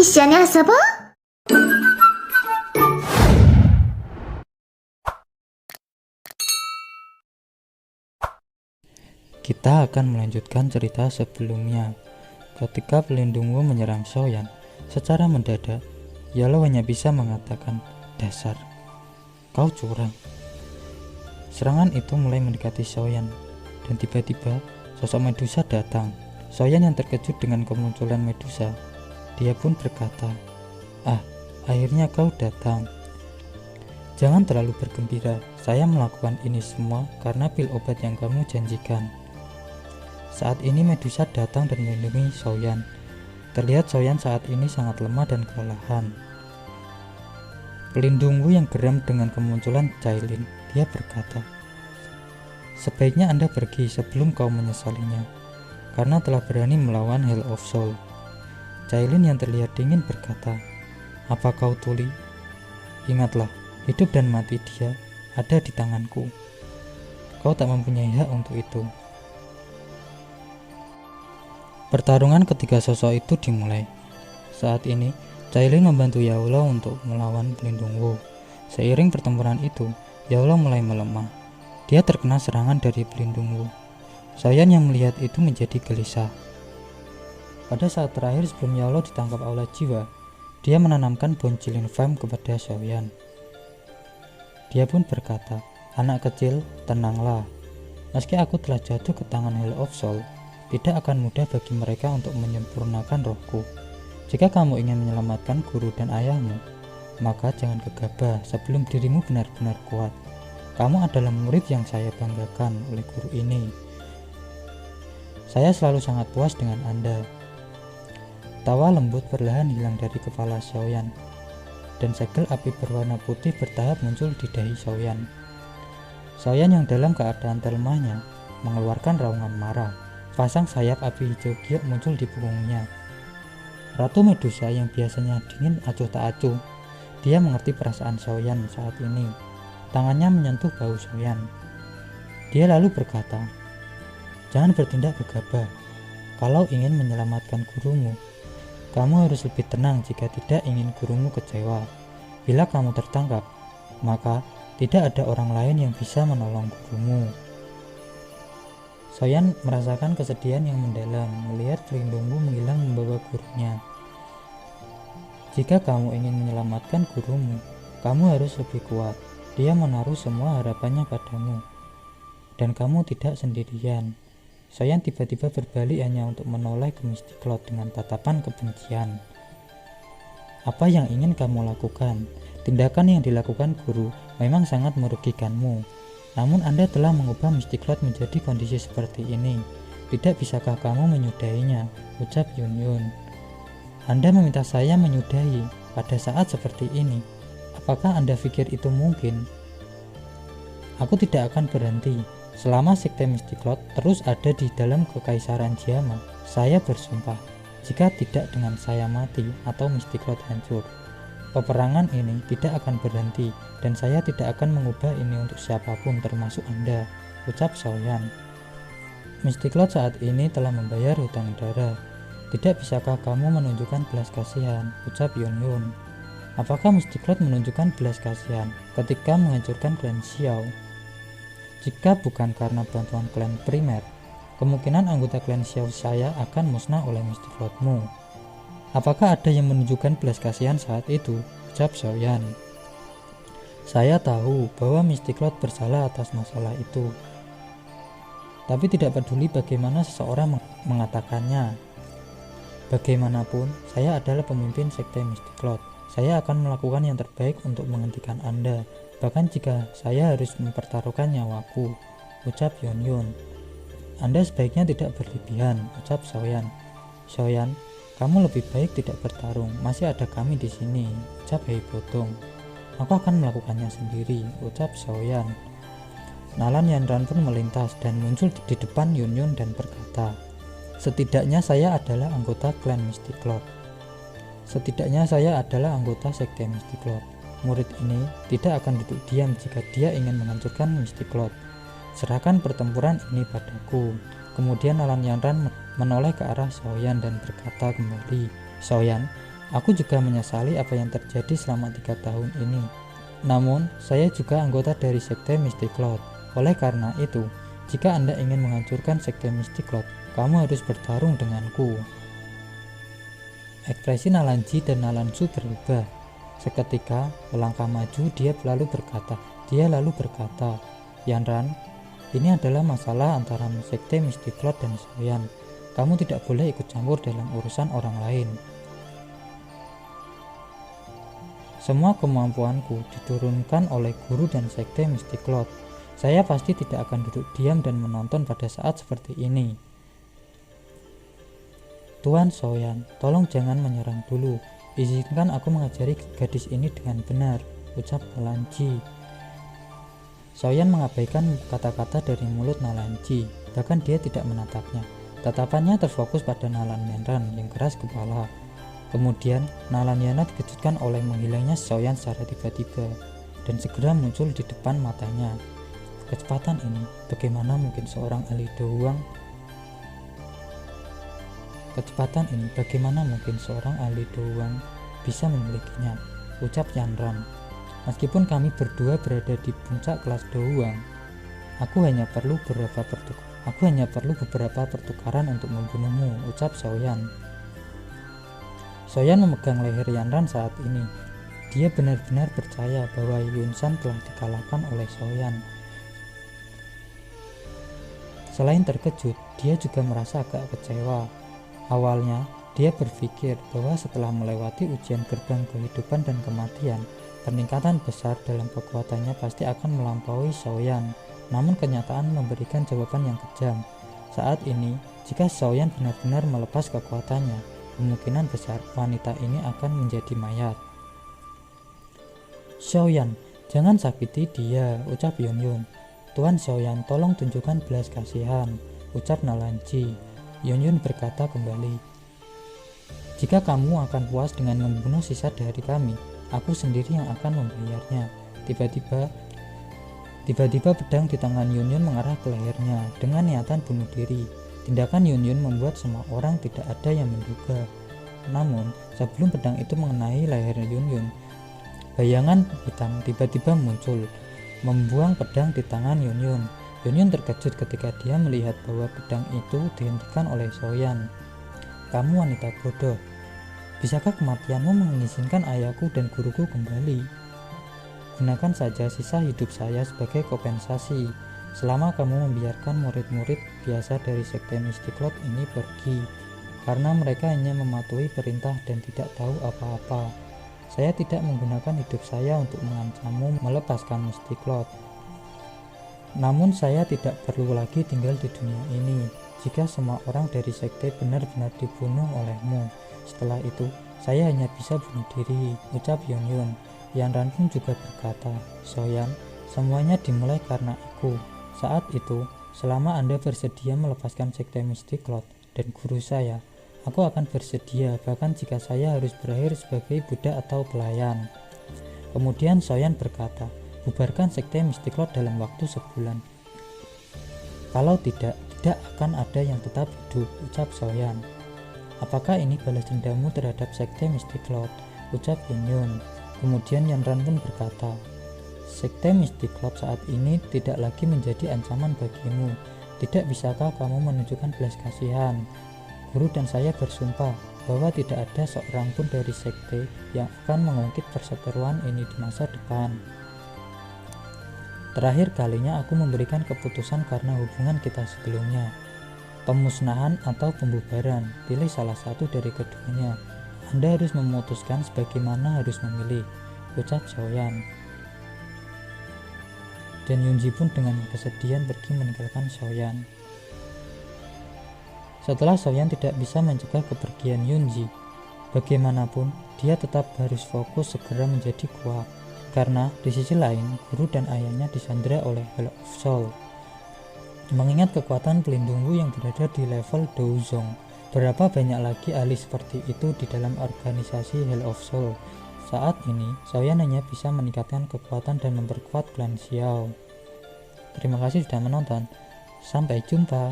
一緒に遊ぼう。Kita akan melanjutkan cerita sebelumnya. Ketika pelindung Wu menyerang Xiaoyan secara mendadak, Yellow hanya bisa mengatakan, "Dasar, kau curang." Serangan itu mulai mendekati Xiaoyan, dan tiba-tiba sosok Medusa datang. Xiaoyan yang terkejut dengan kemunculan Medusa, dia pun berkata, "Ah, akhirnya kau datang. Jangan terlalu bergembira, saya melakukan ini semua karena pil obat yang kamu janjikan." Saat ini Medusa datang dan melindungi Xiaoyan. Terlihat Xiaoyan saat ini sangat lemah dan kelelahan. Pelindung Wu yang geram dengan kemunculan Cailin, dia berkata, "Sebaiknya Anda pergi sebelum kau menyesalinya, karena telah berani melawan Hell of Soul." Cailin yang terlihat dingin berkata, "Apa kau tuli? Ingatlah, hidup dan mati dia ada di tanganku. Kau tak mempunyai hak untuk itu." Pertarungan ketiga sosok itu dimulai. Saat ini, Cailin membantu Yaola untuk melawan pelindung Wu. Seiring pertempuran itu, Yaola mulai melemah. Dia terkena serangan dari pelindung Wu. Xiaoyan yang melihat itu menjadi gelisah. Pada saat terakhir sebelum Yaola ditangkap Aula Jiwa, dia menanamkan Boncilin Flame kepada Xiaoyan. Dia pun berkata, "Anak kecil, tenanglah. Meski aku telah jatuh ke tangan Hell of Soul, tidak akan mudah bagi mereka untuk menyempurnakan rohku. Jika kamu ingin menyelamatkan guru dan ayahmu, maka jangan gegabah sebelum dirimu benar-benar kuat. Kamu adalah murid yang saya banggakan oleh guru ini. Saya selalu sangat puas dengan Anda." Tawa lembut perlahan hilang dari kepala Xiaoyan, dan segel api berwarna putih bertahap muncul di dahi Xiaoyan. Xiaoyan yang dalam keadaan terlemahnya mengeluarkan raungan marah. Pasang sayap api hijau giok muncul di punggungnya. Ratu Medusa yang biasanya dingin acuh tak acuh. Dia mengerti perasaan Xiaoyan saat ini. Tangannya menyentuh bahu Xiaoyan. Dia lalu berkata, "Jangan bertindak gegabah. Kalau ingin menyelamatkan gurumu, kamu harus lebih tenang jika tidak ingin gurumu kecewa. Bila kamu tertangkap, maka tidak ada orang lain yang bisa menolong gurumu." Xiaoyan merasakan kesedihan yang mendalam melihat pelindung Wu menghilang membawa gurunya. "Jika kamu ingin menyelamatkan gurumu, kamu harus lebih kuat. Dia menaruh semua harapannya padamu, dan kamu tidak sendirian." Xiaoyan tiba-tiba berbalik hanya untuk menoleh ke Misty Cloud dengan tatapan kebencian. "Apa yang ingin kamu lakukan? Tindakan yang dilakukan guru memang sangat merugikanmu. Namun Anda telah mengubah Misty Cloud menjadi kondisi seperti ini. Tidak bisakah kamu menyudahinya?" ucap Yun Yun. "Anda meminta saya menyudahi pada saat seperti ini. Apakah Anda pikir itu mungkin? Aku tidak akan berhenti. Selama sekte Misty Cloud terus ada di dalam kekaisaran Jiama, saya bersumpah, jika tidak dengan saya mati atau Misty Cloud hancur, peperangan ini tidak akan berhenti, dan saya tidak akan mengubah ini untuk siapapun termasuk Anda," ucap Xiaoyan. "Misty Cloud saat ini telah membayar hutang darah. Tidak bisakah kamu menunjukkan belas kasihan?" ucap Yun Yun. "Apakah Misty Cloud menunjukkan belas kasihan ketika menghancurkan klan Xiao? Jika bukan karena bantuan klan primer, kemungkinan anggota klan Xiao saya akan musnah oleh Misty Cloudmu. Apakah ada yang menunjukkan belas kasihan saat itu?" ucap Xiaoyan. "Saya tahu bahwa Misty Cloud bersalah atas masalah itu, tapi tidak peduli bagaimana seseorang mengatakannya. Bagaimanapun, saya adalah pemimpin sekte Misty Cloud. Saya akan melakukan yang terbaik untuk menghentikan Anda, bahkan jika saya harus mempertaruhkan nyawaku," ucap Yun Yun. "Anda sebaiknya tidak berlebihan," ucap Xiaoyan. "Xiaoyan, kamu lebih baik tidak bertarung. Masih ada kami di sini," ucap Hei Bodong. "Aku akan melakukannya sendiri," ucap Xiaoyan. Nalan Yanran pun melintas dan muncul di depan Yun Yun dan berkata, "Setidaknya saya adalah anggota klan Misty Cloud. Setidaknya saya adalah anggota sekte Misty Cloud. Murid ini tidak akan duduk diam jika dia ingin menghancurkan Misty Cloud. Serahkan pertempuran ini padaku." Kemudian Nalan Yanran menoleh ke arah Xiaoyan dan berkata kembali, "Xiaoyan, Aku juga menyesali apa yang terjadi selama 3 tahun ini. Namun, saya juga anggota dari Sekte Mystic Cloud. Oleh karena itu, jika Anda ingin menghancurkan Sekte Mystic Cloud, kamu harus bertarung denganku. Ekspresi Nalanji dan Nalansu berubah. Seketika melangkah maju, dia lalu berkata, Yanran, ini adalah masalah antara Sekte Mystic Cloud dan Xiaoyan. Kamu tidak boleh ikut campur dalam urusan orang lain. Semua kemampuanku diturunkan oleh guru dan Sekte Mystic Cloud. Saya pasti tidak akan duduk diam dan menonton pada saat seperti ini. Tuan Xiaoyan, tolong jangan menyerang dulu. Izinkan aku mengajari gadis ini dengan benar, ucap Nalanji. Xiaoyan mengabaikan kata-kata dari mulut Nalanji, bahkan dia tidak menatapnya. Tatapannya terfokus pada Nalan Yanran yang keras kepala. Kemudian, Nalan Yanran dikejutkan oleh menghilangnya Xiaoyan secara tiba-tiba dan segera muncul di depan matanya. Kecepatan ini, bagaimana mungkin seorang ahli doang bisa memilikinya, ucap Yanran. Meskipun kami berdua berada di puncak kelas doang, aku hanya perlu beberapa pertukaran untuk membunuhmu, ucap Xiaoyan. Xiaoyan memegang leher Yanran saat ini. Dia benar-benar percaya bahwa Yunsan telah dikalahkan oleh Xiaoyan. Selain terkejut, dia juga merasa agak kecewa. Awalnya, dia berpikir bahwa setelah melewati ujian gerbang kehidupan dan kematian, peningkatan besar dalam kekuatannya pasti akan melampaui Xiaoyan. Namun kenyataan memberikan jawaban yang kejam. Saat ini, jika Xiaoyan benar-benar melepas kekuatannya, kemungkinan besar wanita ini akan menjadi mayat. Xiaoyan, jangan sakiti dia, ucap Yunyun. Tuan Xiaoyan, tolong tunjukkan belas kasihan, ucap Nalanji. Yunyun berkata kembali, jika kamu akan puas dengan membunuh sisa dari kami, aku sendiri yang akan membayarnya. Tiba-tiba pedang di tangan Yunyun mengarah ke lehernya dengan niatan bunuh diri. Tindakan Yunyun membuat semua orang tidak ada yang menduga. Namun, sebelum pedang itu mengenai leher Yunyun, bayangan hitam tiba-tiba muncul, membuang pedang di tangan Yunyun. Yunyun terkejut ketika dia melihat bahwa pedang itu dihentikan oleh Xiaoyan. Kamu wanita bodoh. Bisakah kematianmu mengizinkan ayahku dan guruku kembali? Gunakan saja sisa hidup saya sebagai kompensasi. Selama kamu membiarkan murid-murid biasa dari Sekte Mystic Cloud ini pergi, karena mereka hanya mematuhi perintah dan tidak tahu apa-apa. Saya tidak menggunakan hidup saya untuk mengancammu melepaskan Mystic Cloud. Namun saya tidak perlu lagi tinggal di dunia ini jika semua orang dari sekte benar-benar dibunuh olehmu. Setelah itu, saya hanya bisa bunuh diri, ucap Yunyun. Yanran pun juga berkata, Xiaoyan, semuanya dimulai karena aku. Saat itu, selama Anda bersedia melepaskan Sekte Mystic Cloud dan guru saya, aku akan bersedia bahkan jika saya harus berakhir sebagai budak atau pelayan. Kemudian Xiaoyan berkata, bubarkan Sekte Mystic Cloud dalam waktu sebulan. Kalau tidak akan ada yang tetap hidup, ucap Xiaoyan. Apakah ini balas dendamu terhadap Sekte Mystic Cloud, ucap Yunyun. Kemudian Yanran pun berkata, Sekte Mystic Cloud saat ini tidak lagi menjadi ancaman bagimu. Tidak bisakah kamu menunjukkan belas kasihan? Guru dan saya bersumpah bahwa tidak ada seorang pun dari sekte yang akan mengungkit perseteruan ini di masa depan. Terakhir kalinya aku memberikan keputusan karena hubungan kita sebelumnya. Pemusnahan atau pembubaran, pilih salah satu dari keduanya. Anda harus memutuskan sebagaimana harus memilih, ucap Xiaoyan. Dan Yunji pun dengan kesedihan pergi meninggalkan Xiaoyan. Setelah Xiaoyan tidak bisa mencegah kepergian Yunji, bagaimanapun dia tetap harus fokus segera menjadi kuat. Karena di sisi lain, guru dan ayahnya disandera oleh Hell of Soul. Mengingat kekuatan pelindungmu yang berada di level Douzong, berapa banyak lagi ahli seperti itu di dalam organisasi Hell of Soul? Saat ini, Xiaoyan hanya bisa meningkatkan kekuatan dan memperkuat klan Xiao. Terima kasih sudah menonton. Sampai jumpa.